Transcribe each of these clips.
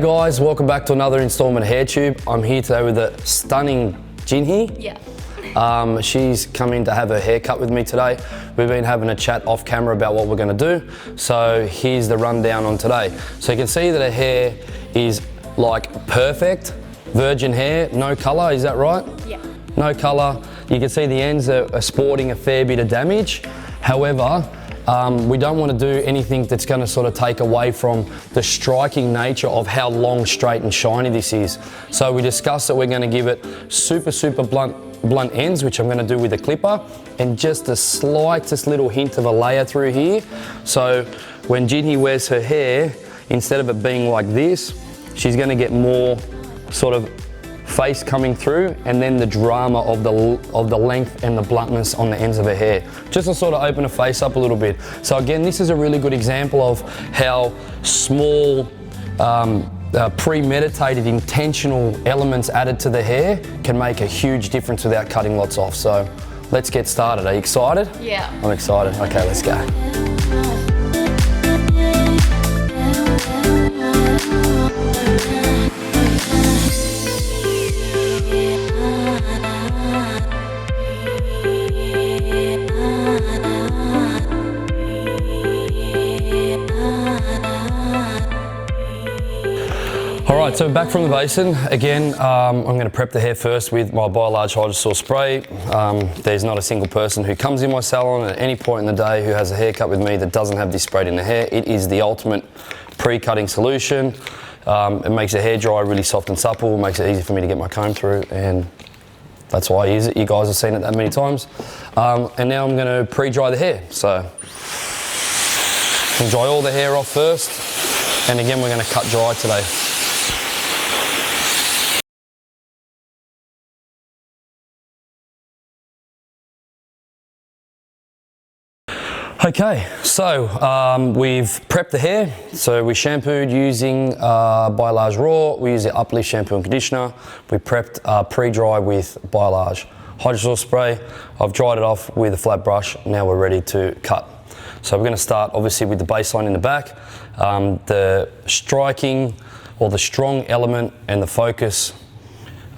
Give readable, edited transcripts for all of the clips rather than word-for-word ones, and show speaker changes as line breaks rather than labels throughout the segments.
guys, welcome back to another installment of HairTube. I'm here today with the stunning Jinhee.
Yeah.
She's coming to have her hair cut with me today. We've been having a chat off camera about what we're going to do. So here's the rundown on today. So you can see that her hair is like perfect, virgin hair, no colour, is that right?
Yeah.
No colour. You can see the ends are sporting a fair bit of damage. However, we don't want to do anything that's going to sort of take away from the striking nature of how long, straight and shiny this is. So we discussed that we're going to give it super blunt ends, which I'm going to do with a clipper, and just the slightest little hint of a layer through here. So when Jinhee wears her hair, instead of it being like this, she's going to get more sort of face coming through, and then the drama of the length and the bluntness on the ends of her hair, just to sort of open her face up a little bit. So again, this is a really good example of how small premeditated intentional elements added to the hair can make a huge difference without cutting lots off. So let's get started. Are you excited?
Yeah.
I'm excited. Okay, let's go. Alright, so back from the basin. Again, I'm going to prep the hair first with my Bi-Large hydrosol spray. There's not a single person who comes in my salon at any point in the day who has a haircut with me that doesn't have this sprayed in the hair. It is the ultimate pre-cutting solution. It makes the hair dry really soft and supple, makes it easy for me to get my comb through, and that's why I use it. You guys have seen it that many times. And now I'm going to pre-dry the hair. So I'm dry all the hair off first, and again we're going to cut dry today. Okay, so we've prepped the hair. So we shampooed using Bi-Large Raw. We use the Uplift shampoo and conditioner. We prepped pre-dry with Bi-Large hydrosol spray. I've dried it off with a flat brush. Now we're ready to cut. So we're going to start obviously with the baseline in the back. The striking or the strong element and the focus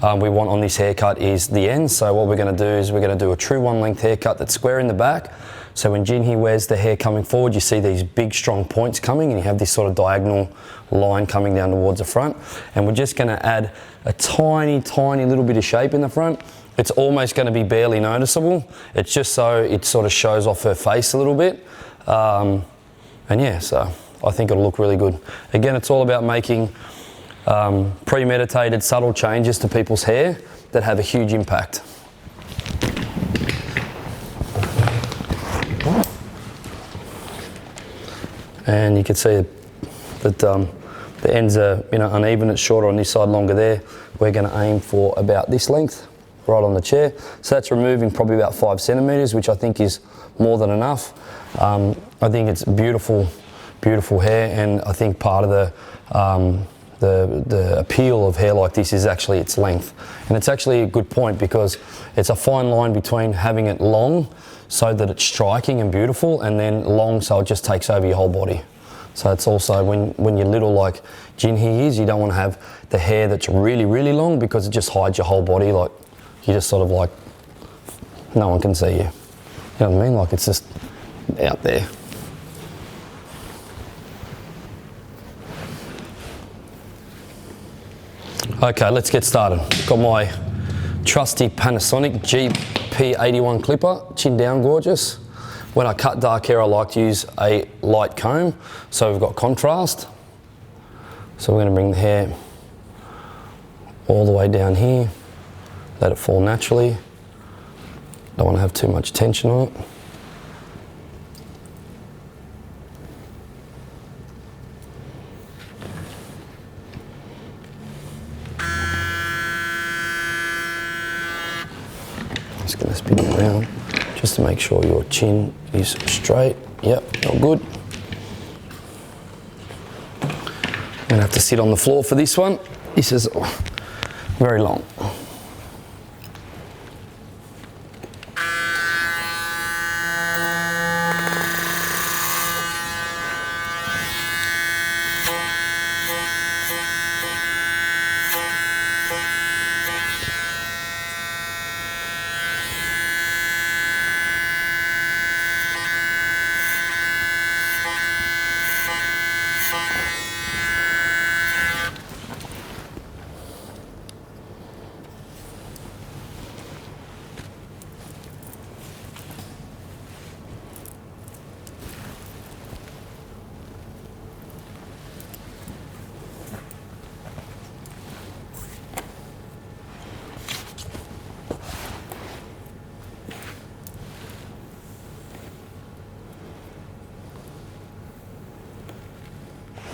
we want on this haircut is the ends. So what we're going to do is we're going to do a true one length haircut that's square in the back. So when Jinhee wears the hair coming forward, you see these big strong points coming, and you have this sort of diagonal line coming down towards the front. And we're just going to add a tiny little bit of shape in the front. It's almost going to be barely noticeable. It's just so it sort of shows off her face a little bit. And yeah, so I think it'll look really good. Again, it's all about making premeditated, subtle changes to people's hair that have a huge impact. And you can see that the ends are uneven. It's shorter on this side, longer there. We're going to aim for about this length, right on the chair. So that's removing probably about 5 centimeters, which I think is more than enough. I think it's beautiful hair, and I think part of the appeal of hair like this is actually its length. And it's actually a good point because it's a fine line between having it long so that it's striking and beautiful, and then long so it just takes over your whole body. So it's also when you're little like Jinhee is, you don't want to have the hair that's really long because it just hides your whole body. Like you just sort of like no one can see you. You know what I mean? Like it's just out there. Okay, let's get started. Got my trusty Panasonic GP81 clipper, chin down gorgeous. When I cut dark hair, I like to use a light comb, so we've got contrast. So we're going to bring the hair all the way down here, let it fall naturally. Don't want to have too much tension on it. Just going to spin it around just to make sure your chin is straight. Yep, all good. I'm going to have to sit on the floor for this one. This is very long.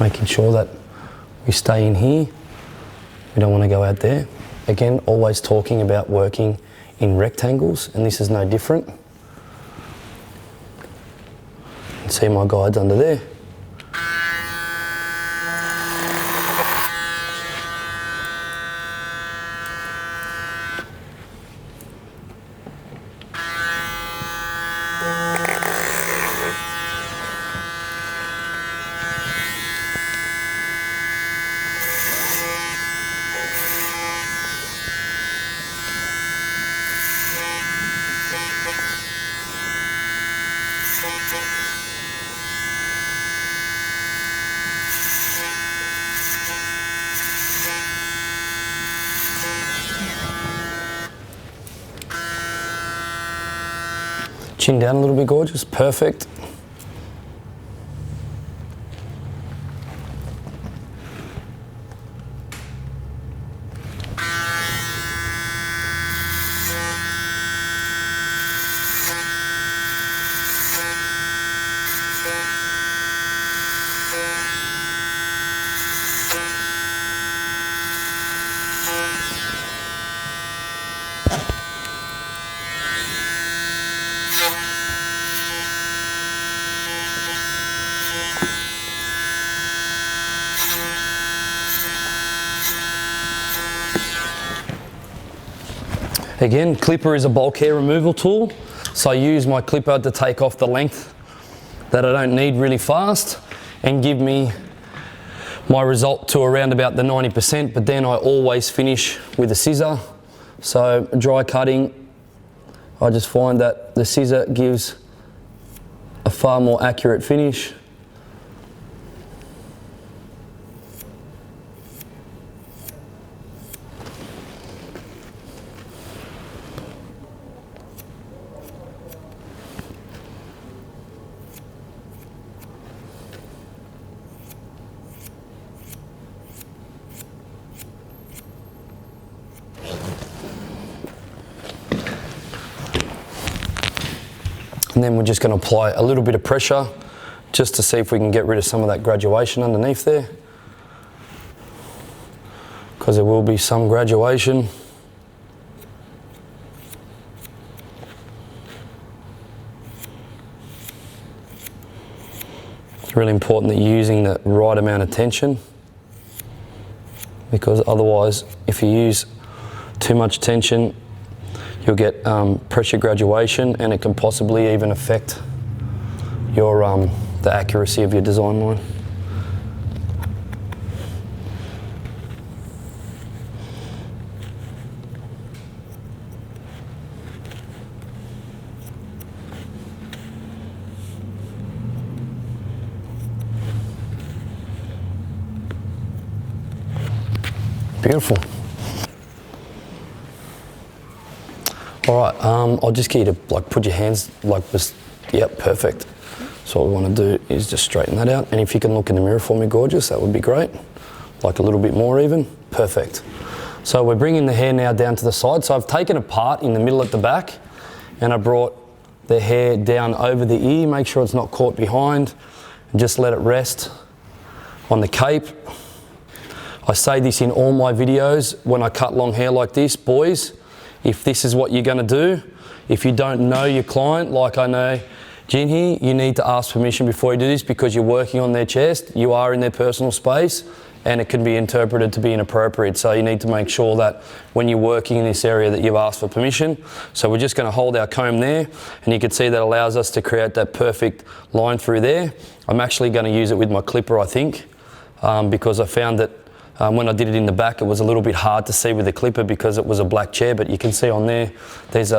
making sure that we stay in here. We don't want to go out there. Again, always talking about working in rectangles, and this is no different. You can see my guides under there. Chin down a little bit, gorgeous, perfect. Again, clipper is a bulk hair removal tool, so I use my clipper to take off the length that I don't need really fast and give me my result to around about the 90%, but then I always finish with a scissor. So dry cutting, I just find that the scissor gives a far more accurate finish. And then we're just going to apply a little bit of pressure just to see if we can get rid of some of that graduation underneath there, because there will be some graduation. It's really important that you're using the right amount of tension, because otherwise if you use too much tension you'll get pressure graduation, and it can possibly even affect your the accuracy of your design line. Beautiful. All right, I'll just get you to put your hands like this. Yep, perfect. So what we want to do is just straighten that out. And if you can look in the mirror for me, gorgeous, that would be great. Like a little bit more even, perfect. So we're bringing the hair now down to the side. So I've taken a part in the middle at the back, and I brought the hair down over the ear. Make sure it's not caught behind, and just let it rest on the cape. I say this in all my videos when I cut long hair like this, boys, if this is what you're going to do, if you don't know your client, like I know Jin here, you need to ask permission before you do this, because you're working on their chest, you are in their personal space, and it can be interpreted to be inappropriate. So you need to make sure that when you're working in this area that you've asked for permission. So we're just going to hold our comb there, and you can see that allows us to create that perfect line through there. I'm actually going to use it with my clipper, I think, because I found that when I did it in the back, it was a little bit hard to see with the clipper because it was a black chair, but you can see on there, there's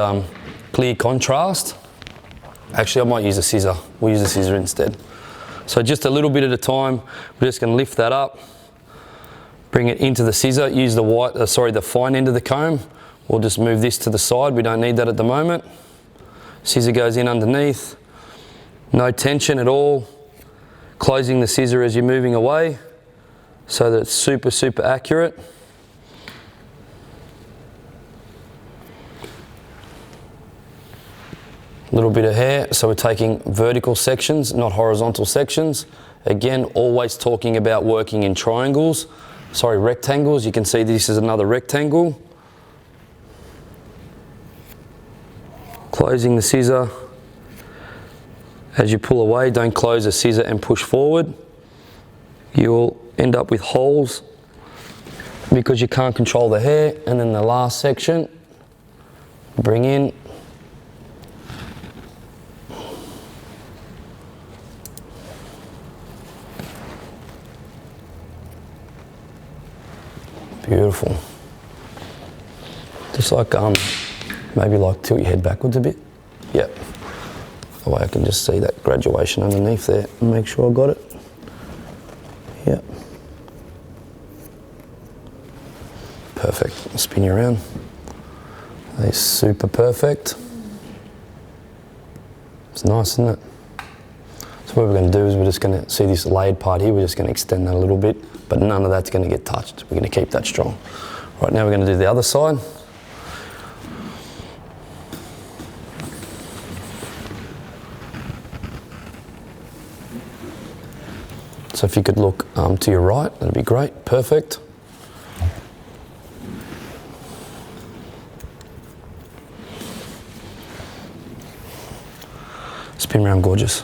clear contrast. Actually, I might use a scissor. We'll use a scissor instead. So just a little bit at a time, we're just going to lift that up, bring it into the scissor, use the fine end of the comb. We'll just move this to the side. We don't need that at the moment. Scissor goes in underneath. No tension at all. Closing the scissor as you're moving away, so that it's super, super accurate. A little bit of hair, so we're taking vertical sections, not horizontal sections, Again, always talking about working in rectangles. You can see this is another rectangle. Closing the scissor. As you pull away, don't close the scissor and push forward. You'll end up with holes because you can't control the hair. And then the last section, bring in. Beautiful. Just like, maybe like tilt your head backwards a bit. Yep. That way I can just see that graduation underneath there and make sure I got it. Yep. Perfect. Spin you around. They're super perfect. It's nice, isn't it? So what we're going to do is we're just going to see this layered part here. We're just going to extend that a little bit, but none of that's going to get touched. We're going to keep that strong. Right, now we're going to do the other side. So if you could look to your right, that'd be great. Perfect. Spin around, gorgeous.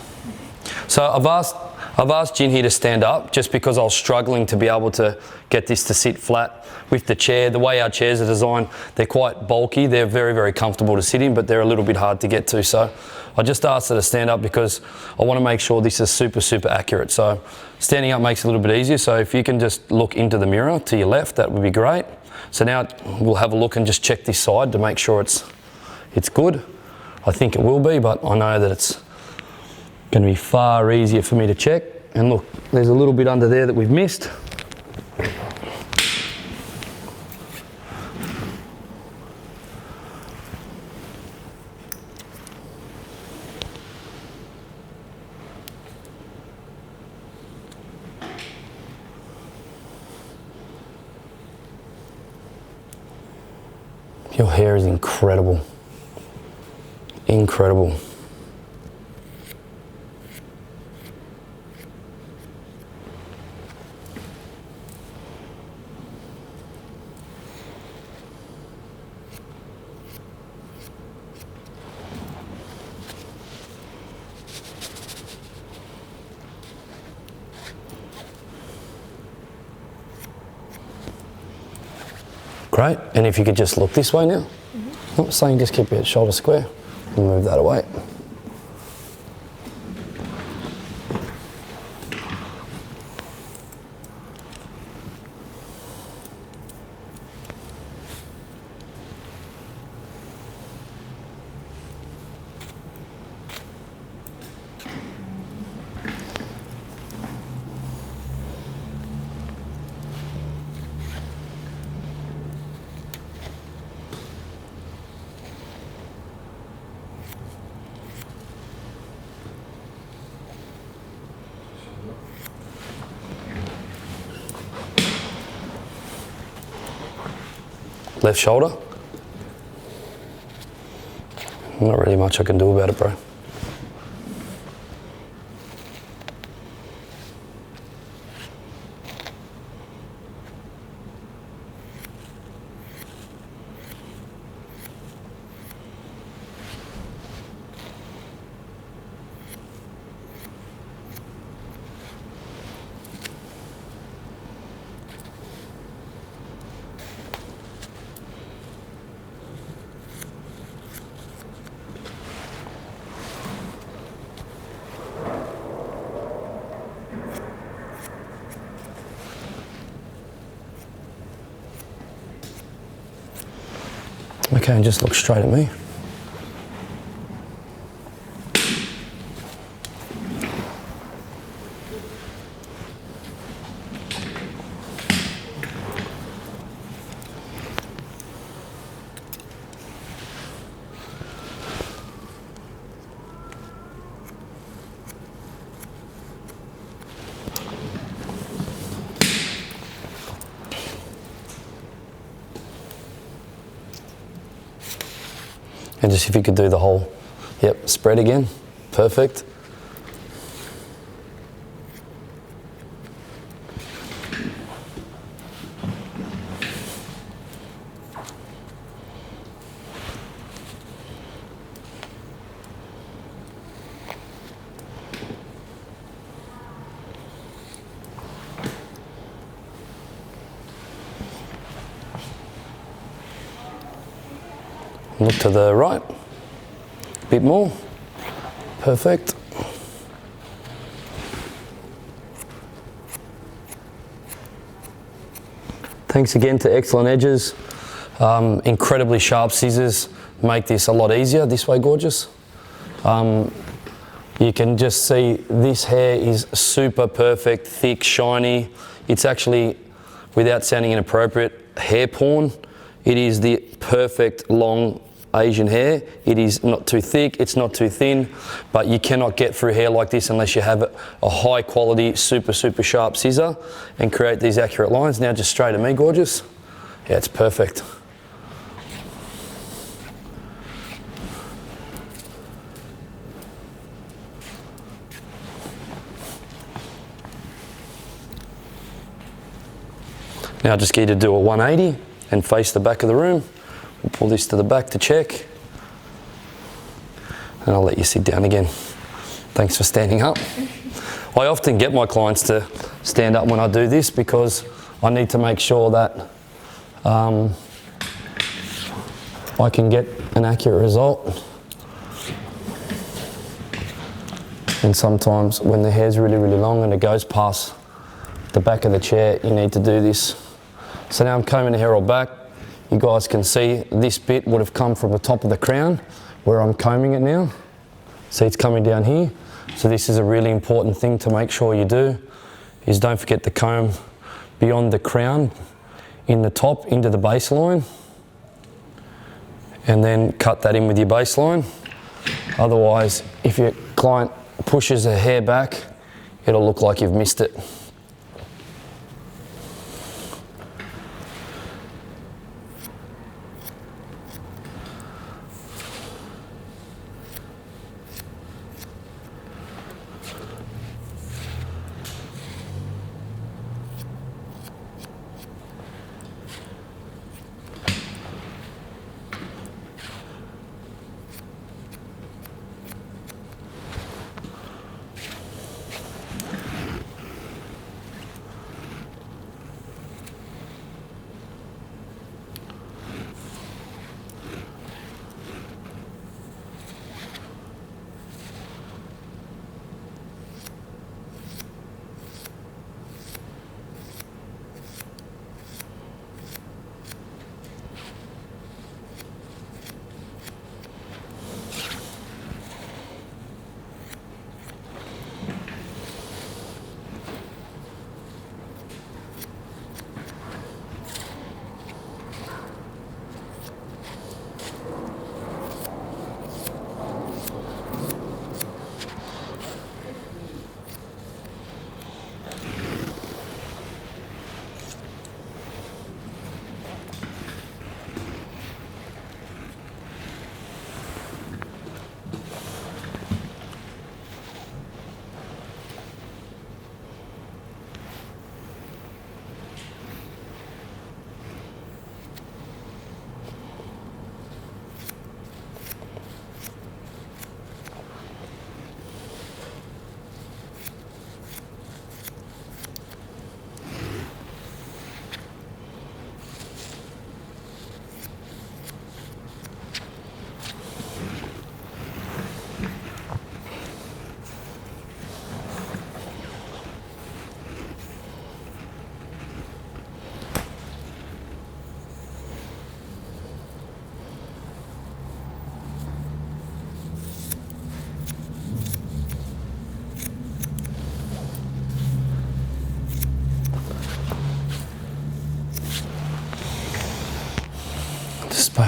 So I've asked Jin here to stand up just because I was struggling to be able to get this to sit flat with the chair. The way our chairs are designed, they're quite bulky. They're very, very comfortable to sit in, but they're a little bit hard to get to. So I just asked her to stand up because I want to make sure this is super, super accurate. So standing up makes it a little bit easier. So if you can just look into the mirror to your left, that would be great. So now we'll have a look and just check this side to make sure it's good. I think it will be, but I know that it's going to be far easier for me to check. And look, there's a little bit under there that we've missed. Your hair is incredible. Incredible. Great, and if you could just look this way now. I'm not saying just keep your shoulder square and move that away. Left shoulder. Not really much I can do about it, bro. Okay, and just look straight at me. And just if you could do the whole, yep, spread again, perfect. Look to the right. A bit more. Perfect. Thanks again to Excellent Edges. Incredibly sharp scissors make this a lot easier. This way, gorgeous. You can just see this hair is super perfect, thick, shiny. It's actually, without sounding inappropriate, hair porn. It is the perfect long Asian hair. It is not too thick, it's not too thin, but you cannot get through hair like this unless you have a high quality, super sharp scissor and create these accurate lines. Now just straight at me, gorgeous. Yeah, it's perfect. Now I just get you to do a 180 and face the back of the room. We'll pull this to the back to check. And I'll let you sit down again. Thanks for standing up. I often get my clients to stand up when I do this because I need to make sure that I can get an accurate result. And sometimes when the hair's really long and it goes past the back of the chair, you need to do this. So now I'm combing the hair all back. You guys can see this bit would have come from the top of the crown where I'm combing it now. See, it's coming down here. So this is a really important thing to make sure you do, is don't forget to comb beyond the crown in the top into the baseline, and then cut that in with your baseline. Otherwise, if your client pushes the hair back, it'll look like you've missed it.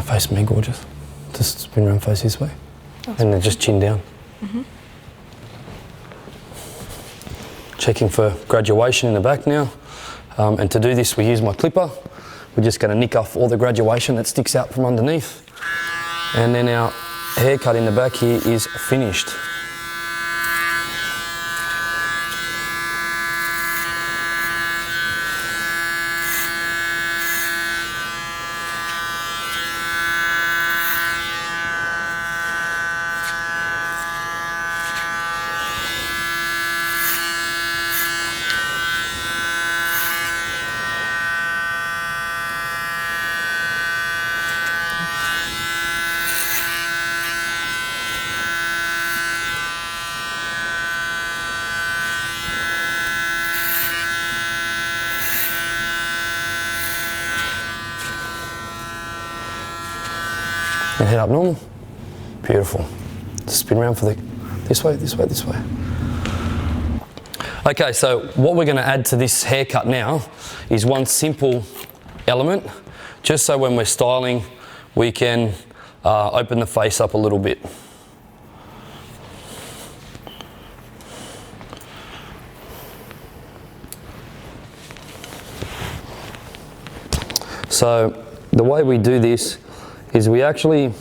Face me, gorgeous. Just spin around, face this way. And then just chin down. Checking for graduation in the back now. And to do this, we use my clipper. We're just going to nick off all the graduation that sticks out from underneath. And then our haircut in the back here is finished. And head up normal. Beautiful. Spin around for this way, this way, this way. Okay, so what we're going to add to this haircut now is one simple element, just so when we're styling, we can open the face up a little bit. So the way we do this is we actually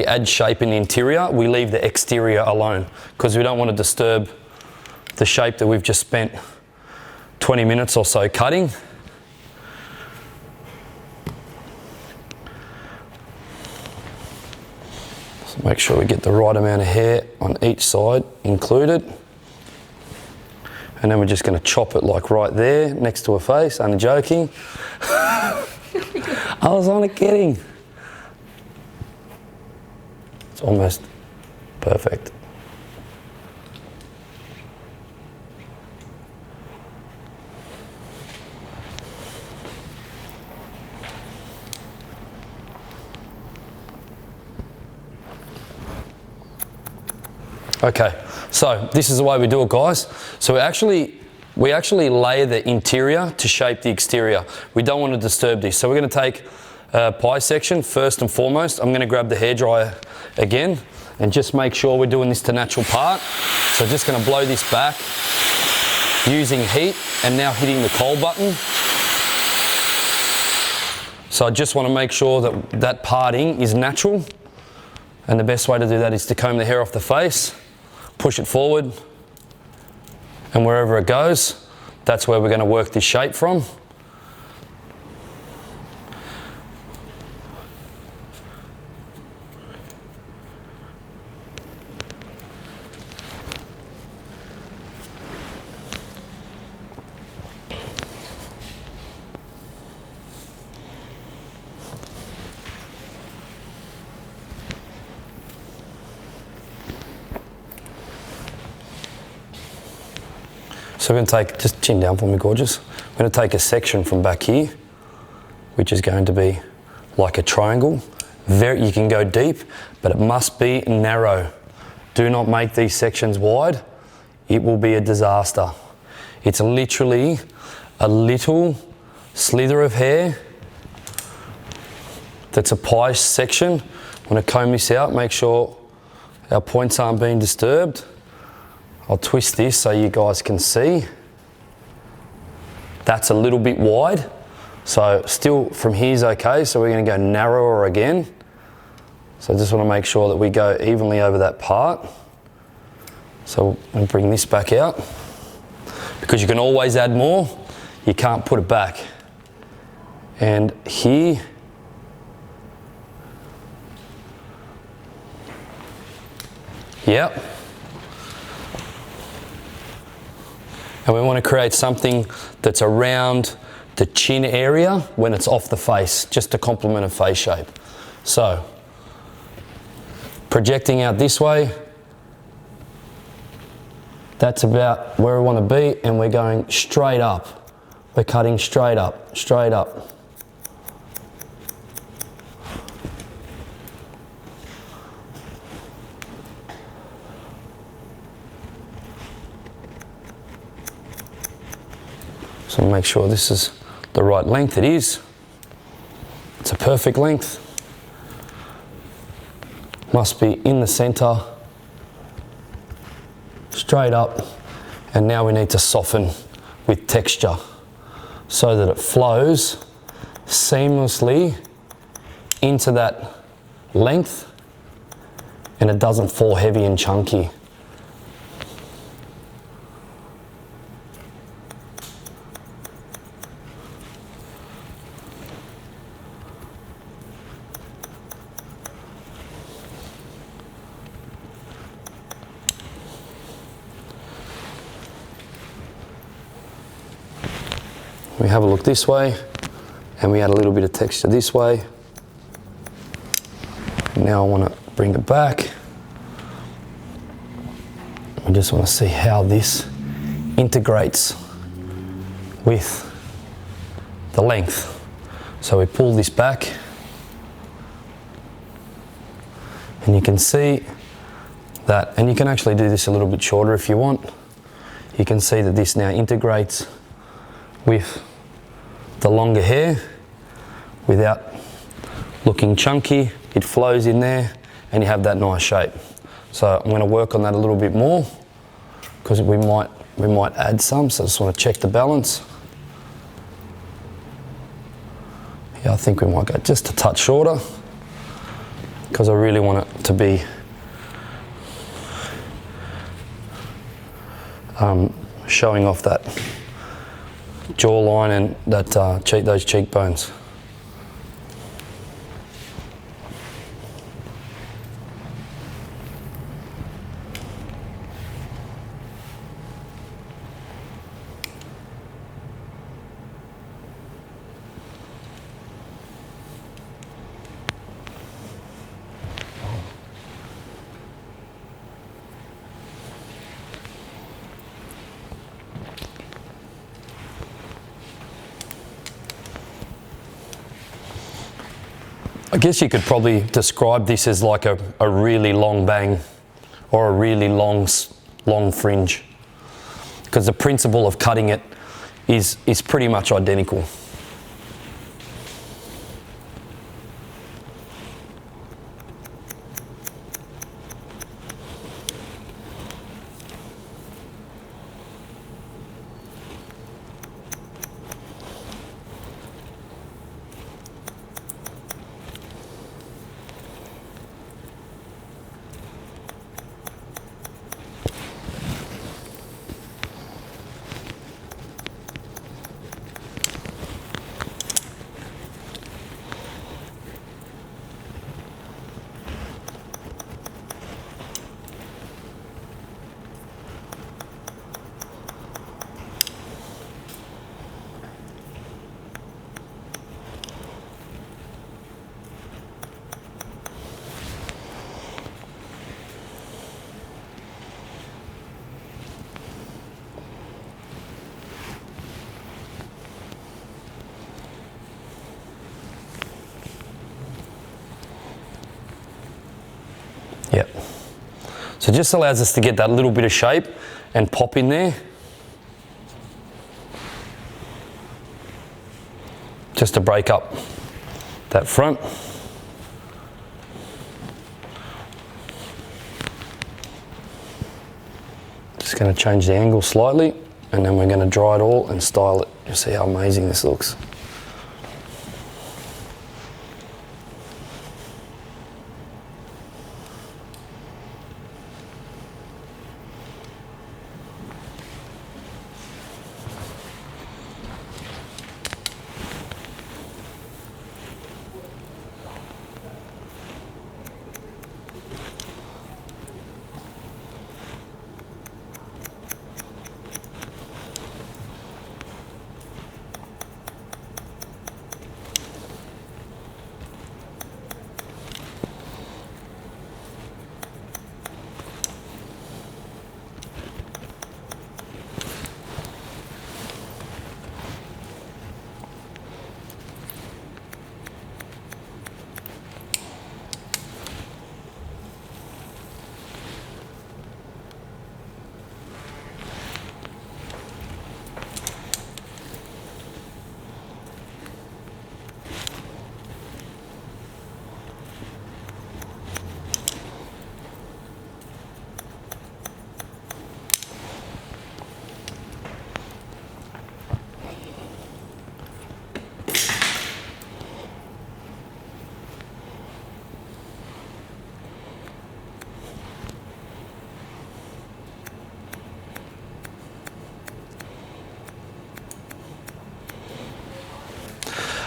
add shape in the interior. We leave the exterior alone because we don't want to disturb the shape that we've just spent 20 minutes or so cutting. So make sure we get the right amount of hair on each side included. And then we're just going to chop it like right there next to her face. Only joking. I was only kidding. It's almost perfect. Okay, so this is the way we do it, guys. So we actually layer the interior to shape the exterior. We don't want to disturb this. So we're going to take a pie section first and foremost. I'm going to grab the hairdryer again and just make sure we're doing this to natural part. So just going to blow this back using heat and now hitting the cold button. So I just want to make sure that that parting is natural. And the best way to do that is to comb the hair off the face, push it forward, and wherever it goes, that's where we're going to work this shape from. So we're going to take, just chin down for me, gorgeous. We're going to take a section from back here, which is going to be like a triangle. You can go deep, but it must be narrow. Do not make these sections wide. It will be a disaster. It's literally a little slither of hair that's a pie section. I'm going to comb this out, make sure our points aren't being disturbed. I'll twist this so you guys can see. That's a little bit wide. So still from here is okay. So we're going to go narrower again. So I just want to make sure that we go evenly over that part. So I'm going to bring this back out. Because you can always add more, you can't put it back. And here, yep. And we want to create something that's around the chin area when it's off the face, just to complement a face shape. So, projecting out this way, that's about where we want to be, and we're going straight up. We're cutting straight up, straight up. So make sure this is the right length. It is. It's a perfect length. Must be in the center, straight up. And now we need to soften with texture so that it flows seamlessly into that length and it doesn't fall heavy and chunky. We have a look this way, and we add a little bit of texture this way. Now I want to bring it back. I just want to see how this integrates with the length. So we pull this back. And you can see that, and you can actually do this a little bit shorter if you want. You can see that this now integrates with the longer hair without looking chunky. It flows in there and you have that nice shape. So I'm going to work on that a little bit more because we might add some, so I just want to check the balance. Yeah, I think we might go just a touch shorter because I really want it to be showing off that jawline and that those cheekbones. I guess you could probably describe this as like a really long bang or a really long fringe, because the principle of cutting it is pretty much identical. Yep. So it just allows us to get that little bit of shape and pop in there. Just to break up that front. Just going to change the angle slightly and then we're going to dry it all and style it. You'll see how amazing this looks.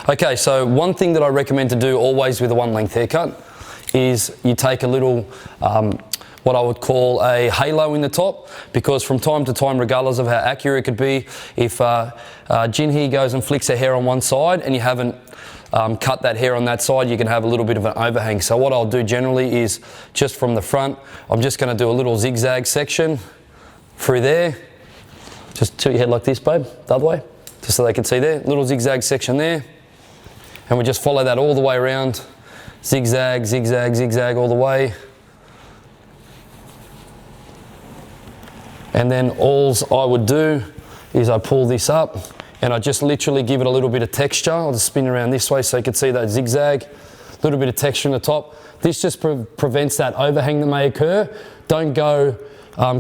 Okay, so one thing that I recommend to do always with a one length haircut is you take a little, what I would call a halo in the top, because from time to time, regardless of how accurate it could be, if Jin here goes and flicks her hair on one side and you haven't cut that hair on that side, you can have a little bit of an overhang. So what I'll do generally is just from the front, I'm just going to do a little zigzag section through there. Just tilt your head like this, babe, the other way, just so they can see there. Little zigzag section there. And we just follow that all the way around. Zigzag, zigzag, zigzag all the way. And then alls I would do is I pull this up and I just literally give it a little bit of texture. I'll just spin around this way so you can see that zigzag, a little bit of texture in the top. This just prevents that overhang that may occur. Don't go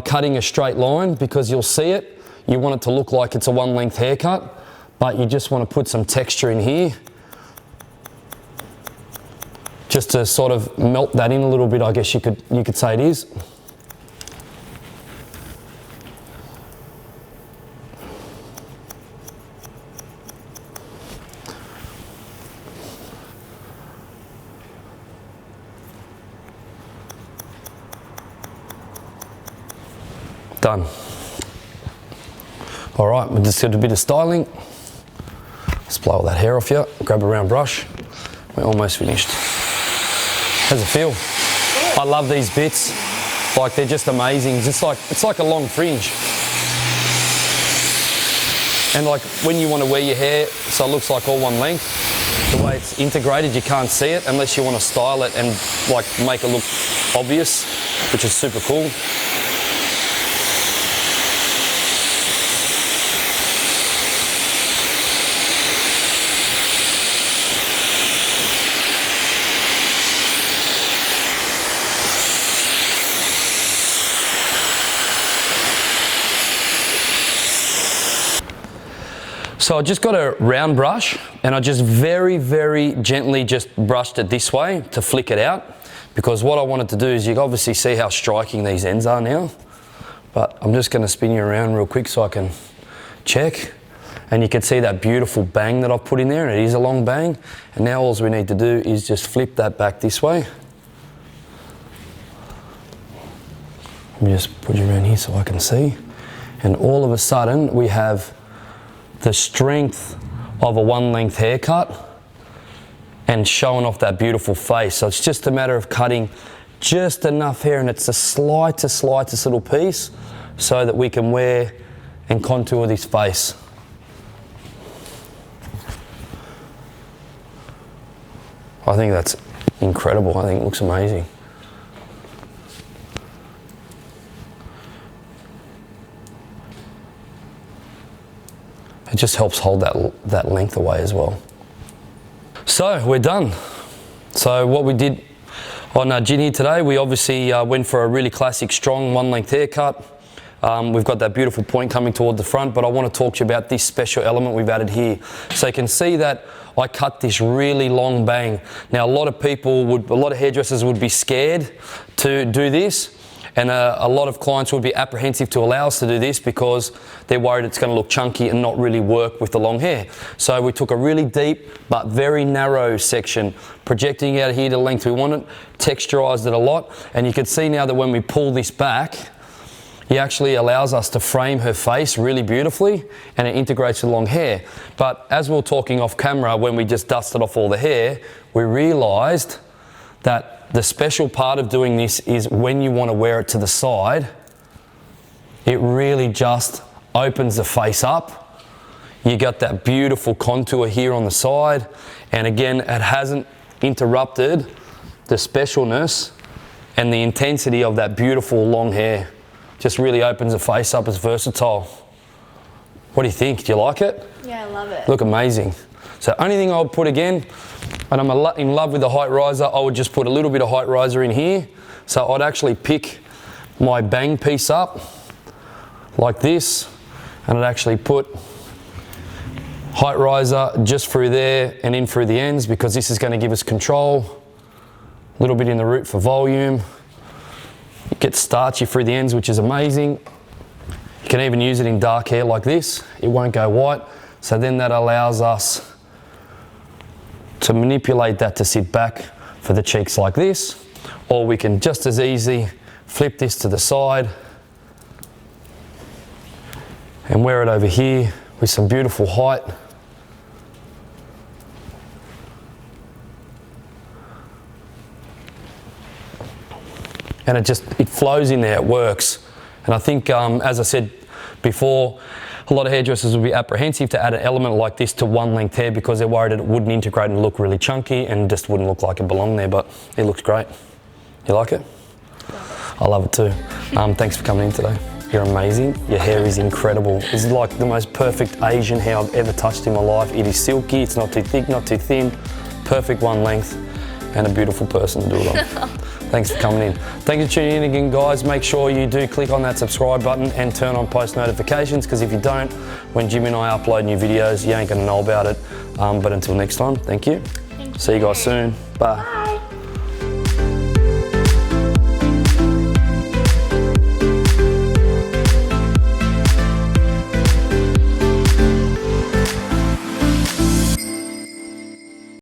cutting a straight line because you'll see it. You want it to look like it's a one length haircut, but you just want to put some texture in here just to sort of melt that in a little bit, I guess you could say it is. Done. All right, we just did a bit of styling. Let's blow all that hair off you. Grab a round brush. We're almost finished. How's it feel? I love these bits. Like, they're just amazing. It's like a long fringe. And like when you want to wear your hair so it looks like all one length, the way it's integrated, you can't see it unless you want to style it and like make it look obvious, which is super cool. So I just got a round brush and I just very, very gently just brushed it this way to flick it out, because what I wanted to do is, you can obviously see how striking these ends are now, but I'm just going to spin you around real quick so I can check, and you can see that beautiful bang that I've put in there, and it is a long bang. And now all we need to do is just flip that back this way. Let me just put you around here so I can see, and all of a sudden we have the strength of a one length haircut and showing off that beautiful face. So it's just a matter of cutting just enough hair, and it's the slightest little piece so that we can wear and contour this face. I think that's incredible. I think it looks amazing. It just helps hold that length away as well. So we're done. So what we did on Gin here today, we obviously went for a really classic strong one length haircut. We've got that beautiful point coming toward the front, but I want to talk to you about this special element we've added here. So you can see that I cut this really long bang. Now a lot of hairdressers would be scared to do this. And a lot of clients would be apprehensive to allow us to do this because they're worried it's going to look chunky and not really work with the long hair. So we took a really deep but very narrow section, projecting out here to the length we wanted, texturized it a lot, and you can see now that when we pull this back, it actually allows us to frame her face really beautifully, and it integrates with long hair. But as we were talking off camera, when we just dusted off all the hair, we realized that the special part of doing this is when you want to wear it to the side, it really just opens the face up. You got that beautiful contour here on the side, and again, it hasn't interrupted the specialness and the intensity of that beautiful long hair. Just really opens the face up. It's versatile. What do you think? Do you like it?
Yeah, I love it.
Look amazing. So only thing I would put again, and I'm in love with the height riser, I would just put a little bit of height riser in here. So I'd actually pick my bang piece up like this, and I'd actually put height riser just through there and in through the ends, because this is going to give us control. A little bit in the root for volume. It gets starchy through the ends, which is amazing. You can even use it in dark hair like this. It won't go white. So then that allows us to manipulate that to sit back for the cheeks like this, or we can just as easy flip this to the side and wear it over here with some beautiful height. And it flows in there, it works. And I think, as I said before, a lot of hairdressers would be apprehensive to add an element like this to one length hair because they're worried that it wouldn't integrate and look really chunky and just wouldn't look like it belonged there, but it looks great. You like it? I love it too. Thanks for coming in today. You're amazing. Your hair is incredible. It's like the most perfect Asian hair I've ever touched in my life. It is silky, it's not too thick, not too thin. Perfect one length, and a beautiful person to do it on. Thanks for coming in. Thanks for tuning in again, guys. Make sure you do click on that subscribe button and turn on post notifications, because if you don't, when Jimmy and I upload new videos, you ain't gonna know about it. But until next time, thank you. See you guys soon. Bye.